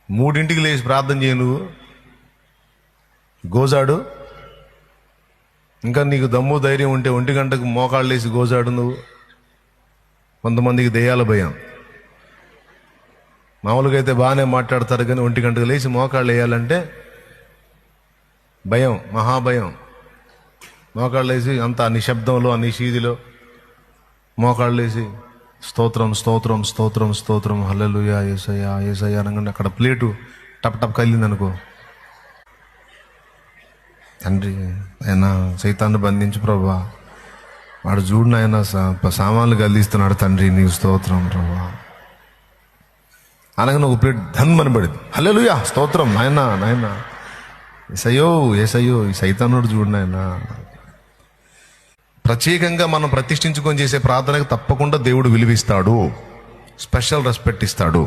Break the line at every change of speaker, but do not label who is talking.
3ంటికి లేచి ప్రార్థన చేయ నువ్వు గోజాడు. ఇంకా నీకు దమ్ము ధైర్యం ఉంటే 1 గంటకు మోకాళ్ళు వేసి గోజాడు నువ్వు. కొంతమందికి దెయ్యాల భయం. మామూలుగా అయితే బాగానే మాట్లాడతారు, కానీ 1 గంటకు లేచి మోకాళ్ళు వేయాలంటే భయం, మహాభయం. మోకాళ్ళు వేసి అంత నిశ్శబ్దంలో, నిషీదిలో మోకాళ్ళు వేసి స్తోత్రం స్తోత్రం స్తోత్రం స్తోత్రం హల్లెలూయా యేసయ్యా యేసయ్యా అనగానే అక్కడ ప్లేటు టప్ టప్ కదిలిందనుకో, తండ్రి ఆయన సైతాన్ని బంధించు ప్రభా, వాడు చూడు నాయన సామాన్లు కదిలిస్తున్నాడు తండ్రి, నీకు స్తోత్రం ప్రభా అనగానే ఒక ప్లేట్ ధన్మని పడింది. హల్లెలూయా స్తోత్రం నాయన నాయన ఏసయ్యో ఏసయ్యో ఈ సైతానుడు చూడు నాయన. ప్రత్యేకంగా మనం ప్రతిష్ఠించుకొని చేసే ప్రార్థనకు తప్పకుండా దేవుడు విలువిస్తాడు, స్పెషల్ రెస్పెక్ట్ ఇస్తాడు.